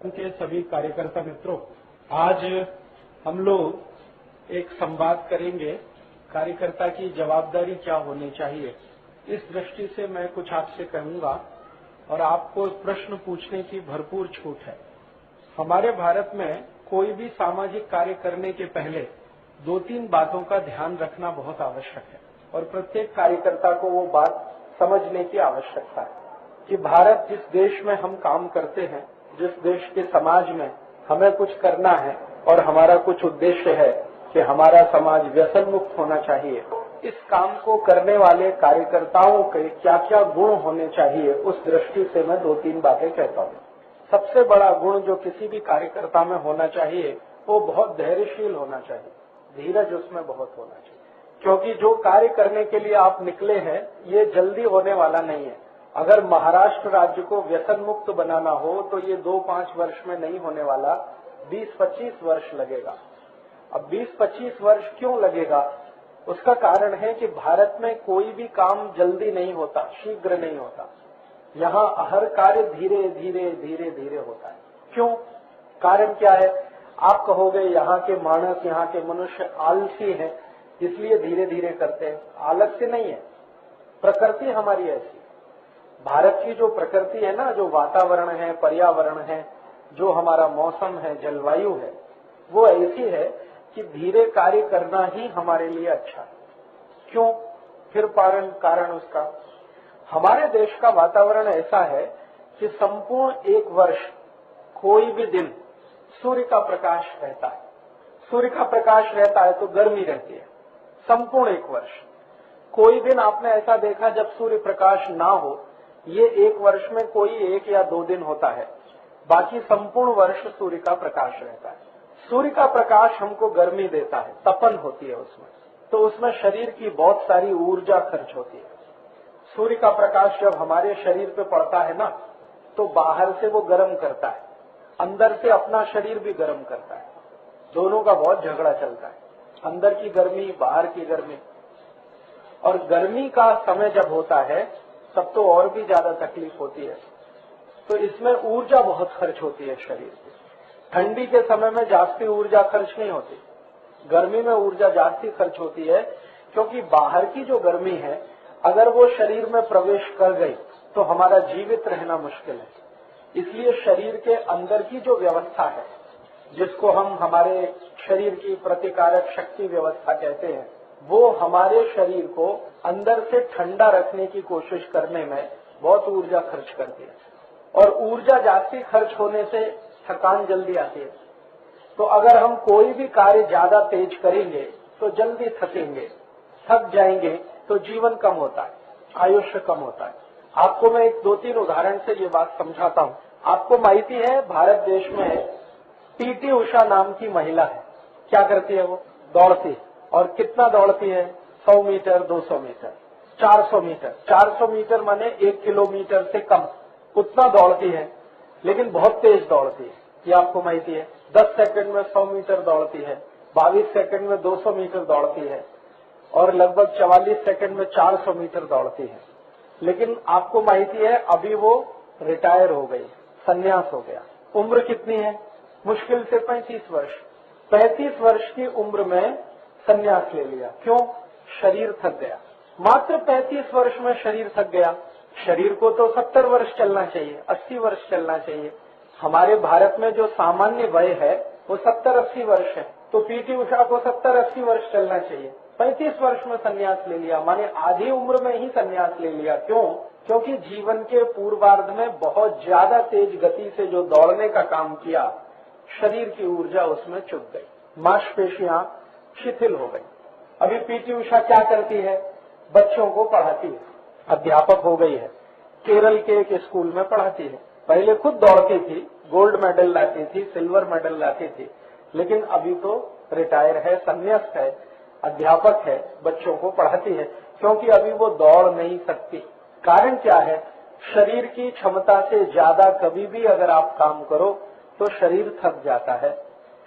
के सभी कार्यकर्ता मित्रों, आज हम लोग एक संवाद करेंगे कार्यकर्ता की जवाबदारी क्या होनी चाहिए। इस दृष्टि से मैं कुछ आपसे कहूंगा और आपको प्रश्न पूछने की भरपूर छूट है। हमारे भारत में कोई भी सामाजिक कार्य करने के पहले 2-3 बातों का ध्यान रखना बहुत आवश्यक है और प्रत्येक कार्यकर्ता को वो बात समझने की आवश्यकता है कि भारत जिस देश में हम काम करते हैं, जिस देश के समाज में हमें कुछ करना है और हमारा कुछ उद्देश्य है कि हमारा समाज व्यसन मुक्त होना चाहिए, इस काम को करने वाले कार्यकर्ताओं के क्या क्या गुण होने चाहिए, उस दृष्टि से मैं 2-3 बातें कहता हूँ। सबसे बड़ा गुण जो किसी भी कार्यकर्ता में होना चाहिए वो बहुत धैर्यशील होना चाहिए, धीरज उसमें बहुत होना चाहिए, क्योंकि जो कार्य करने के लिए आप निकले हैं ये जल्दी होने वाला नहीं है। अगर महाराष्ट्र राज्य को व्यसन मुक्त बनाना हो तो ये 2-5 वर्ष में नहीं होने वाला, 20-25 वर्ष लगेगा। अब 20-25 वर्ष क्यों लगेगा? उसका कारण है कि भारत में कोई भी काम जल्दी नहीं होता, शीघ्र नहीं होता। यहाँ हर कार्य धीरे धीरे धीरे धीरे होता है। क्यों? कारण क्या है? आप कहोगे यहाँ के मानस, यहाँ के मनुष्य आलसी हैं, इसलिए धीरे धीरे करते हैं। आलस्य नहीं है, प्रकृति हमारी ऐसी। भारत की जो प्रकृति है ना, जो वातावरण है, पर्यावरण है, जो हमारा मौसम है, जलवायु है, वो ऐसी है कि धीरे कार्य करना ही हमारे लिए अच्छा है। क्यों? फिर कारण उसका, हमारे देश का वातावरण ऐसा है कि संपूर्ण एक वर्ष कोई भी दिन सूर्य का प्रकाश रहता है। सूर्य का प्रकाश रहता है तो गर्मी रहती है। संपूर्ण एक वर्ष कोई दिन आपने ऐसा देखा जब सूर्य प्रकाश ना हो? ये एक वर्ष में कोई 1 या 2 दिन होता है, बाकी संपूर्ण वर्ष सूर्य का प्रकाश रहता है। सूर्य का प्रकाश हमको गर्मी देता है, तपन होती है उसमें, तो उसमें शरीर की बहुत सारी ऊर्जा खर्च होती है। सूर्य का प्रकाश जब हमारे शरीर पे पड़ता है ना, तो बाहर से वो गर्म करता है, अंदर से अपना शरीर भी गर्म करता है। दोनों का बहुत झगड़ा चलता है, अंदर की गर्मी, बाहर की गर्मी। और गर्मी का समय जब होता है तब तो और भी ज्यादा तकलीफ होती है। तो इसमें ऊर्जा बहुत खर्च होती है शरीर की। ठंडी के समय में जास्ती ऊर्जा खर्च नहीं होती, गर्मी में ऊर्जा जास्ती खर्च होती है, क्योंकि बाहर की जो गर्मी है अगर वो शरीर में प्रवेश कर गई तो हमारा जीवित रहना मुश्किल है। इसलिए शरीर के अंदर की जो व्यवस्था है, जिसको हम हमारे शरीर की प्रतिकारक शक्ति व्यवस्था कहते हैं, वो हमारे शरीर को अंदर से ठंडा रखने की कोशिश करने में बहुत ऊर्जा खर्च करती है। और ऊर्जा जास्ती खर्च होने से थकान जल्दी आती है। तो अगर हम कोई भी कार्य ज्यादा तेज करेंगे तो जल्दी थकेंगे, थक जाएंगे तो जीवन कम होता है, आयुष्य कम होता है। आपको मैं एक 2-3 उदाहरण से ये बात समझाता हूँ। आपको माहिती है भारत देश में पीटी उषा नाम की महिला है। क्या करती है वो? दौड़ती है। और कितना दौड़ती है? 100 मीटर, 200 मीटर, 400 मीटर। 400 मीटर माने 1 किलोमीटर से कम, उतना दौड़ती है, लेकिन बहुत तेज दौड़ती है। ये आपको माहिती है। 10 सेकंड में 100 मीटर दौड़ती है, 22 सेकंड में 200 मीटर दौड़ती है और लगभग 44 सेकंड में 400 मीटर दौड़ती है। लेकिन आपको माहिती है अभी वो रिटायर हो गई, संन्यास हो गया। उम्र कितनी है? मुश्किल से 35 वर्ष। 35 वर्ष की उम्र में संन्यास ले लिया। क्यों? शरीर थक गया। मात्र 35 वर्ष में शरीर थक गया। शरीर को तो 70 वर्ष चलना चाहिए, 80 वर्ष चलना चाहिए। हमारे भारत में जो सामान्य वय है वो 70-80 वर्ष है, तो पीटी उषा को 70-80 वर्ष चलना चाहिए। 35 वर्ष में संन्यास ले लिया, माने आधी उम्र में ही संन्यास ले लिया। क्यों? क्योंकि जीवन के पूर्वार्ध में बहुत ज्यादा तेज गति से जो दौड़ने का काम किया, शरीर की ऊर्जा उसमें चुभ गई, मांसपेशियां शिथिल हो गई। अभी पीटी उषा क्या करती है? बच्चों को पढ़ाती है, अध्यापक हो गई है, केरल के एक स्कूल में पढ़ाती है। पहले खुद दौड़ती थी, गोल्ड मेडल लाती थी, सिल्वर मेडल लाती थी, लेकिन अभी तो रिटायर है, संन्यास्त है, अध्यापक है, बच्चों को पढ़ाती है, क्योंकि अभी वो दौड़ नहीं सकती। कारण क्या है? शरीर की क्षमता से ज्यादा कभी भी अगर आप काम करो तो शरीर थक जाता है,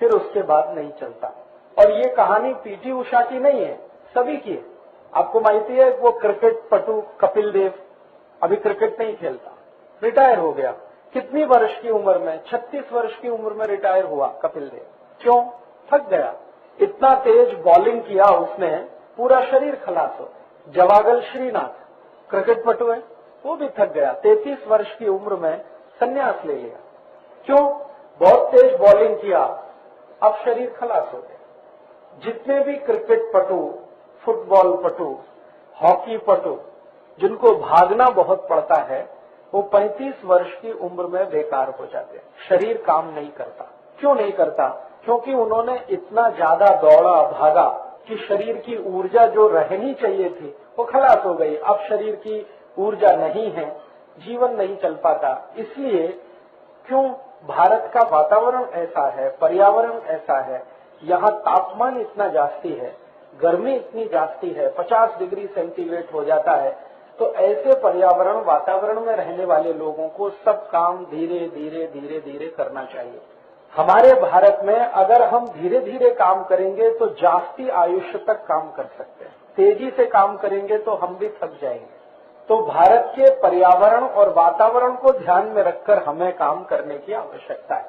फिर उसके बाद नहीं चलता। और ये कहानी पीटी उषा की नहीं है, सभी की है। आपको माहिती है वो क्रिकेट पटु कपिल देव अभी क्रिकेट नहीं खेलता, रिटायर हो गया, कितनी वर्ष की उम्र में? 36 वर्ष की उम्र में रिटायर हुआ कपिल देव। क्यों? थक गया। इतना तेज बॉलिंग किया उसने, पूरा शरीर खलास हो। जवागल श्रीनाथ क्रिकेट पटु है, वो भी थक गया, 33 वर्ष की उम्र में संन्यास ले लिया। क्यों? बहुत तेज बॉलिंग किया, अब शरीर खलास हो गया। जितने भी क्रिकेट पटु, फुटबॉल पटु, हॉकी पटु, जिनको भागना बहुत पड़ता है, वो 35 वर्ष की उम्र में बेकार हो जाते हैं, शरीर काम नहीं करता। क्यों नहीं करता? क्योंकि उन्होंने इतना ज्यादा दौड़ा भागा कि शरीर की ऊर्जा जो रहनी चाहिए थी वो खलास हो गई। अब शरीर की ऊर्जा नहीं है, जीवन नहीं चल पाता। इसलिए क्यों? भारत का वातावरण ऐसा है, पर्यावरण ऐसा है, यहाँ तापमान इतना जास्ती है, गर्मी इतनी जास्ती है, 50 डिग्री सेंटीग्रेड हो जाता है। तो ऐसे पर्यावरण वातावरण में रहने वाले लोगों को सब काम धीरे धीरे धीरे धीरे करना चाहिए। हमारे भारत में अगर हम धीरे धीरे काम करेंगे तो जास्ती आयुष्य तक काम कर सकते हैं, तेजी से काम करेंगे तो हम भी थक जाएंगे। तो भारत के पर्यावरण और वातावरण को ध्यान में रखकर हमें काम करने की आवश्यकता है।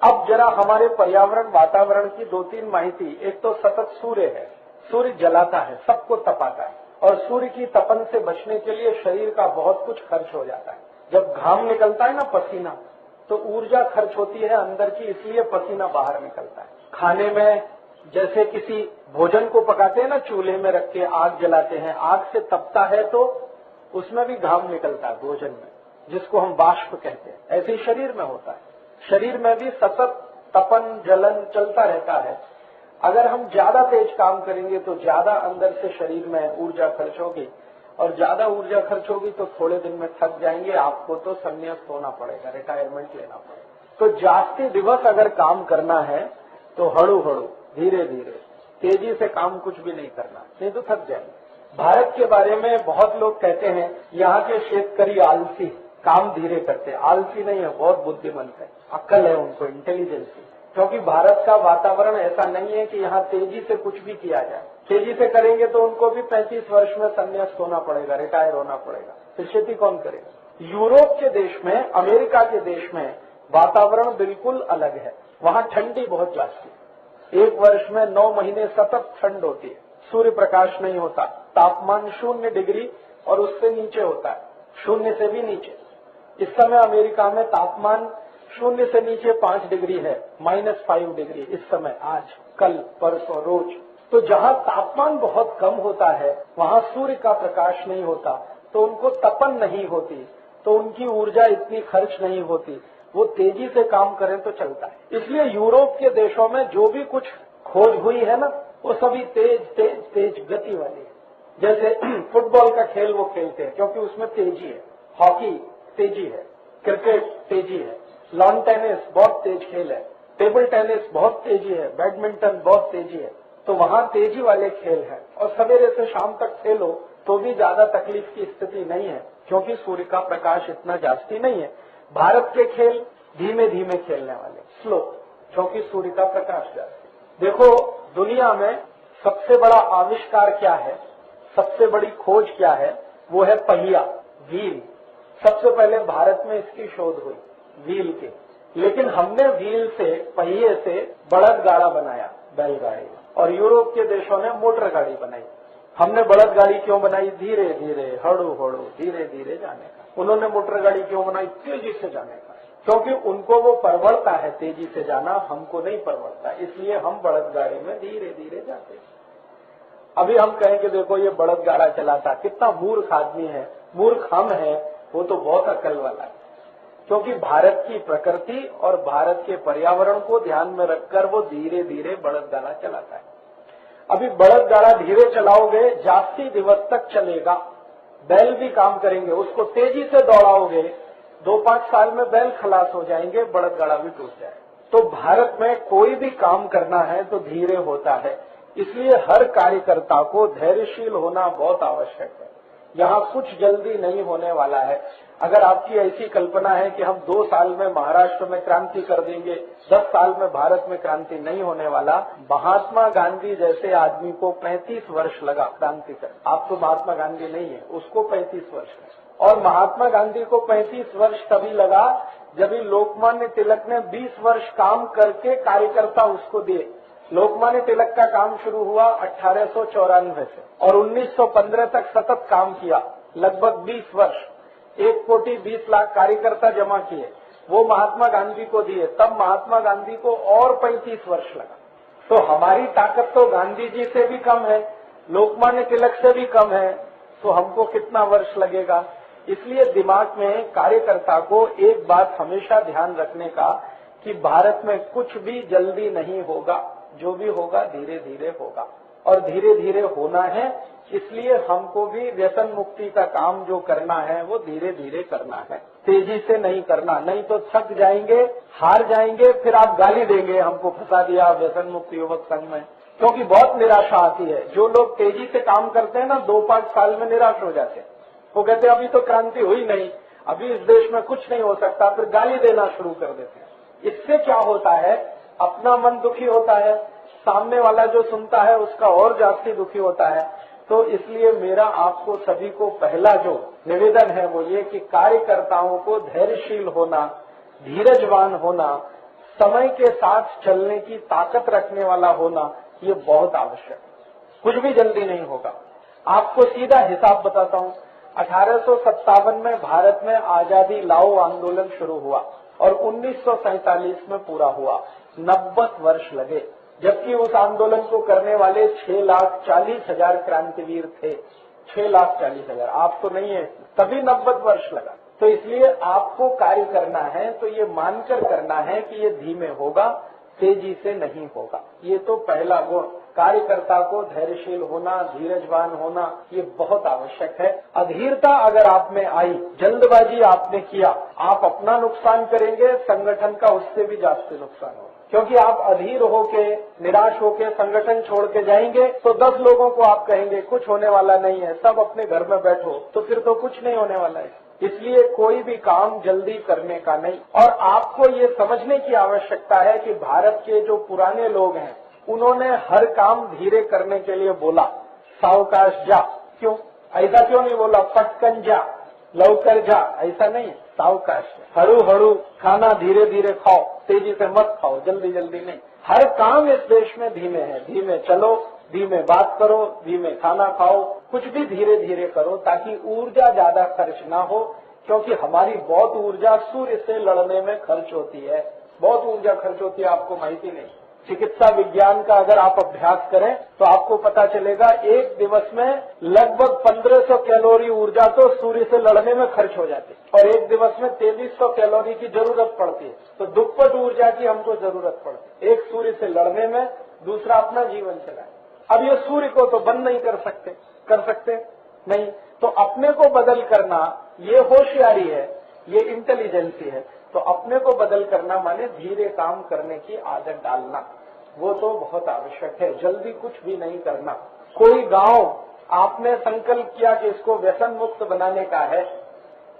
अब जरा हमारे पर्यावरण वातावरण की 2-3 माहिती। एक तो सतत सूर्य है, सूर्य जलाता है, सबको तपाता है, और सूर्य की तपन से बचने के लिए शरीर का बहुत कुछ खर्च हो जाता है। जब घाम निकलता है ना, पसीना, तो ऊर्जा खर्च होती है अंदर की, इसलिए पसीना बाहर निकलता है। खाने में जैसे किसी भोजन को पकाते हैं ना, चूल्हे में रख के आग जलाते हैं, आग से तपता है तो उसमें भी घाम निकलता है भोजन में, जिसको हम वाष्प कहते हैं। ऐसे ही शरीर में होता है, शरीर में भी सतत तपन जलन चलता रहता है। अगर हम ज्यादा तेज काम करेंगे तो ज्यादा अंदर से शरीर में ऊर्जा खर्च होगी, और ज्यादा ऊर्जा खर्च होगी तो थोड़े दिन में थक जाएंगे, आपको तो संन्यास होना पड़ेगा, रिटायरमेंट लेना पड़ेगा। तो जास्ती दिवस अगर काम करना है तो हड़ू हड़ू धीरे धीरे, तेजी से काम कुछ भी नहीं करना, नहीं तो थक जाएंगे। भारत के बारे में बहुत लोग कहते हैं यहाँ के शेतकरी आलसी, काम धीरे करते। आलसी नहीं है, बहुत बुद्धिमंत है, अक्ल है उनको, इंटेलिजेंस है। क्योंकि भारत का वातावरण ऐसा नहीं है कि यहाँ तेजी से कुछ भी किया जाए। तेजी से करेंगे तो उनको भी 35 वर्ष में संन्यास होना पड़ेगा, रिटायर होना पड़ेगा, फिर खेती कौन करेगा। यूरोप के देश में, अमेरिका के देश में वातावरण बिल्कुल अलग है। वहाँ ठंडी बहुत जाती है, एक वर्ष में 9 महीने सतत ठंड होती है, सूर्य प्रकाश नहीं होता, तापमान 0 डिग्री और उससे नीचे होता है, 0 से भी नीचे। इस समय अमेरिका में तापमान 0 से नीचे 5 डिग्री है, -5 डिग्री इस समय, आज, कल, परसों, रोज। तो जहाँ तापमान बहुत कम होता है वहाँ सूर्य का प्रकाश नहीं होता, तो उनको तपन नहीं होती, तो उनकी ऊर्जा इतनी खर्च नहीं होती, वो तेजी से काम करें तो चलता है। इसलिए यूरोप के देशों में जो भी कुछ खोज हुई है ना, वो सभी तेज तेज तेज गति वाली है। जैसे फुटबॉल का खेल वो खेलते हैं क्योंकि उसमें तेजी है, हॉकी तेजी है, क्रिकेट तेजी है, लॉन टेनिस बहुत तेज खेल है, टेबल टेनिस बहुत तेजी है, बैडमिंटन बहुत तेजी है। तो वहाँ तेजी वाले खेल है, और सवेरे से शाम तक खेलो तो भी ज्यादा तकलीफ की स्थिति नहीं है, क्योंकि सूर्य का प्रकाश इतना जास्ती नहीं है। भारत के खेल धीमे धीमे खेलने वाले, स्लो, क्योंकि सूर्य का प्रकाश जास्ती। देखो दुनिया में सबसे बड़ा आविष्कार क्या है, सबसे बड़ी खोज क्या है, वो है पहिया, व्हील। सबसे पहले भारत में इसकी शोध हुई, व्हील के। लेकिन हमने व्हील से, पहिए से बड़द गाड़ा बनाया, बैलगाड़ी, और यूरोप के देशों ने मोटर गाड़ी बनाई। हमने बड़द गाड़ी क्यों बनाई? धीरे धीरे, हड़ू हड़ू, धीरे धीरे जाने का। उन्होंने मोटर गाड़ी क्यों बनाई? तेजी से जाने का, क्योंकि उनको वो परवड़ता है तेजी से जाना, हमको नहीं परवड़ता, इसलिए हम बड़द गाड़ी में धीरे धीरे जाते हैं। अभी हम कहें कि देखो ये बड़द गाड़ा चलाता, कितना मूर्ख आदमी है, मूर्ख हम है, वो तो बहुत अकल वाला है। क्योंकि भारत की प्रकृति और भारत के पर्यावरण को ध्यान में रखकर वो धीरे धीरे बड़द गाड़ा चलाता है। अभी बड़द गाड़ा धीरे चलाओगे, जास्ती दिवस तक चलेगा, बैल भी काम करेंगे, उसको तेजी से दौड़ाओगे, 2-5 साल में बैल खलास हो जाएंगे, बड़द गाड़ा भी टूट जाए। तो भारत में कोई भी काम करना है तो धीरे होता है, इसलिए हर कार्यकर्ता को धैर्यशील होना बहुत आवश्यक है। यहाँ कुछ जल्दी नहीं होने वाला है। अगर आपकी ऐसी कल्पना है कि हम 2 साल में महाराष्ट्र में क्रांति कर देंगे, 10 साल में भारत में क्रांति, नहीं होने वाला। महात्मा गांधी जैसे आदमी को 35 वर्ष लगा क्रांति कर, आप तो महात्मा गांधी नहीं है, उसको 35 वर्ष लगा। और महात्मा गांधी को 35 वर्ष तभी लगा जब लोकमान्य तिलक ने 20 वर्ष काम करके कार्यकर्ता उसको दिए। लोकमान्य तिलक का काम शुरू हुआ 1894 से और 1915 तक सतत काम किया, लगभग 20 वर्ष। 1 कोटि 20 लाख कार्यकर्ता जमा किए, वो महात्मा गांधी को दिए। तब महात्मा गांधी को और 35 वर्ष लगा। तो हमारी ताकत तो गांधी जी से भी कम है, लोकमान्य तिलक से भी कम है, तो हमको कितना वर्ष लगेगा। इसलिए दिमाग में कार्यकर्ता को एक बात हमेशा ध्यान रखने का कि भारत में कुछ भी जल्दी नहीं होगा, जो भी होगा धीरे धीरे होगा और धीरे धीरे होना है। इसलिए हमको भी व्यसन मुक्ति का काम जो करना है वो धीरे धीरे करना है, तेजी से नहीं करना, नहीं तो थक जाएंगे, हार जाएंगे, फिर आप गाली देंगे हमको फंसा दिया व्यसन मुक्त युवक संघ में, क्योंकि बहुत निराशा आती है। जो लोग तेजी से काम करते हैं ना 2-5 साल में निराश हो जाते हैं। वो कहते हैं अभी तो क्रांति हुई नहीं, अभी इस देश में कुछ नहीं हो सकता, फिर गाली देना शुरू कर देते हैं। इससे क्या होता है, अपना मन दुखी होता है, सामने वाला जो सुनता है उसका और जास्ती दुखी होता है। तो इसलिए मेरा आपको सभी को पहला जो निवेदन है वो ये कि कार्यकर्ताओं को धैर्यशील होना, धीरजवान होना, समय के साथ चलने की ताकत रखने वाला होना, ये बहुत आवश्यक है। कुछ भी जल्दी नहीं होगा। आपको सीधा हिसाब बताता हूँ। 1857 में भारत में आजादी लाओ आंदोलन शुरू हुआ और 1947 में पूरा हुआ। 90 वर्ष लगे, जबकि उस आंदोलन को करने वाले 6,40,000 क्रांतिवीर थे। 6,40,000 आप तो नहीं है, तभी 90 वर्ष लगा। तो इसलिए आपको कार्य करना है तो ये मानकर करना है कि ये धीमे होगा, तेजी से नहीं होगा। ये तो पहला गुण, कार्यकर्ता को धैर्यशील होना, धीरजवान होना, ये बहुत आवश्यक है। अधीरता अगर आप में आई, जल्दबाजी आपने किया, आप अपना नुकसान करेंगे, संगठन का उससे भी ज्यादा नुकसान होगा। क्योंकि आप अधीर होके, निराश होके संगठन छोड़ के जाएंगे तो 10 लोगों को आप कहेंगे कुछ होने वाला नहीं है, सब अपने घर में बैठो, तो फिर तो कुछ नहीं होने वाला है। इसलिए कोई भी काम जल्दी करने का नहीं। और आपको ये समझने की आवश्यकता है कि भारत के जो पुराने लोग हैं उन्होंने हर काम धीरे करने के लिए बोला, सावकाश जा। क्यों ऐसा क्यों नहीं बोला, पटकन जा, लवकर जा, ऐसा नहीं, सावकाश, हड़ू हड़ू खाना, धीरे धीरे खाओ, तेजी से मत खाओ, जल्दी जल्दी नहीं। हर काम इस देश में धीमे है, धीमे चलो, धीमे बात करो, धीमे खाना खाओ, कुछ भी धीरे धीरे करो ताकि ऊर्जा ज्यादा खर्च ना हो। क्योंकि हमारी बहुत ऊर्जा सूर्य से लड़ने में खर्च होती है, बहुत ऊर्जा खर्च होती है, आपको माहिती नहीं। चिकित्सा विज्ञान का अगर आप अभ्यास करें तो आपको पता चलेगा एक दिवस में लगभग 1500 कैलोरी ऊर्जा तो सूर्य से लड़ने में खर्च हो जाती है और एक दिवस में 2300 कैलोरी की जरूरत पड़ती है। तो दुप्पट ऊर्जा की हमको जरूरत पड़ती है, एक सूर्य से लड़ने में, दूसरा अपना जीवन चलाए। अब ये सूर्य को तो बंद नहीं कर सकते नहीं, तो अपने को बदल करना ये होशियारी है, ये इंटेलिजेंसी है। तो अपने को बदल करना माने धीरे काम करने की आदत डालना, वो तो बहुत आवश्यक है। जल्दी कुछ भी नहीं करना। कोई गांव आपने संकल्प किया कि इसको व्यसन मुक्त बनाने का है,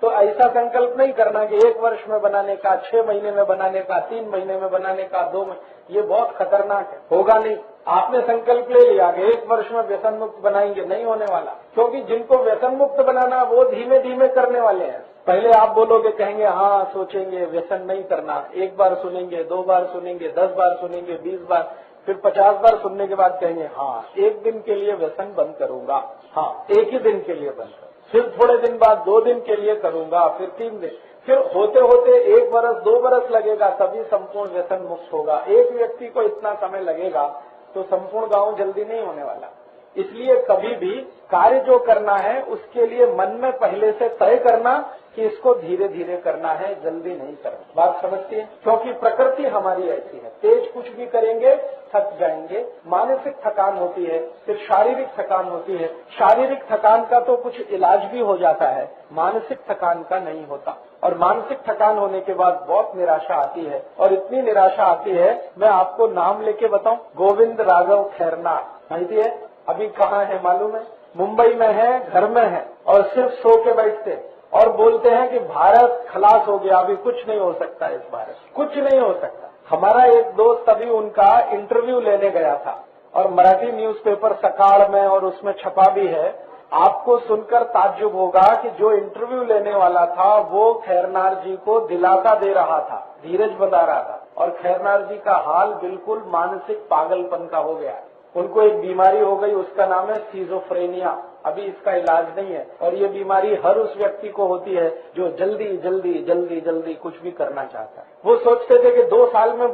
तो ऐसा संकल्प नहीं करना कि 1 वर्ष में बनाने का, 6 महीने में बनाने का, 3 महीने में बनाने का, 2 महीने, ये बहुत खतरनाक है, होगा नहीं। आपने संकल्प ले लिया कि 1 वर्ष में व्यसन मुक्त बनाएंगे, नहीं होने वाला। क्योंकि जिनको व्यसन मुक्त बनाना वो धीमे धीमे करने वाले हैं। पहले आप बोलोगे, कहेंगे हाँ सोचेंगे व्यसन नहीं करना, 1 बार सुनेंगे, 2 बार सुनेंगे, 10 बार सुनेंगे, 20 बार, फिर 50 बार सुनने के बाद कहेंगे हाँ 1 दिन के लिए व्यसन बंद करूंगा, हाँ 1 ही दिन के लिए बंद करूंगा, फिर थोड़े दिन बाद 2 दिन के लिए करूंगा, फिर 3 दिन, फिर होते होते 1 बरस 2 बरस लगेगा, तभी संपूर्ण व्यसन मुक्त होगा। एक व्यक्ति को इतना समय लगेगा तो संपूर्ण गांव जल्दी नहीं होने वाला। इसलिए कभी भी कार्य जो करना है उसके लिए मन में पहले से तय करना कि इसको धीरे धीरे करना है, जल्दी नहीं करना। बात समझती है? क्योंकि प्रकृति हमारी ऐसी है, तेज कुछ भी करेंगे थक जाएंगे, मानसिक थकान होती है, फिर शारीरिक थकान होती है। शारीरिक थकान का तो कुछ इलाज भी हो जाता है, मानसिक थकान का नहीं होता। और मानसिक थकान होने के बाद बहुत निराशा आती है, और इतनी निराशा आती है, मैं आपको नाम लेके बताऊं, गोविंद राघव खैरनार, माहिती है? अभी कहाँ है मालूम है? मुंबई में है, घर में है, और सिर्फ सो के बैठते और बोलते हैं कि भारत खलास हो गया, अभी कुछ नहीं हो सकता, इस भारत कुछ नहीं हो सकता। हमारा एक दोस्त अभी उनका इंटरव्यू लेने गया था और मराठी न्यूज़पेपर सकाळ में और उसमें छपा भी है आपको सुनकर ताज्जुब होगा कि जो इंटरव्यू लेने वाला था वो खैरनार जी को दिलासा दे रहा था, धीरज बता रहा था, और खैरनार जी का हाल बिल्कुल मानसिक पागलपन का हो गया है। उनको एक बीमारी हो गई, उसका नाम है स्किज़ोफ्रेनिया। अभी इसका इलाज नहीं है, और ये बीमारी हर उस व्यक्ति को होती है जो जल्दी जल्दी जल्दी जल्दी कुछ भी करना चाहता है। वो सोचते थे कि 2 साल में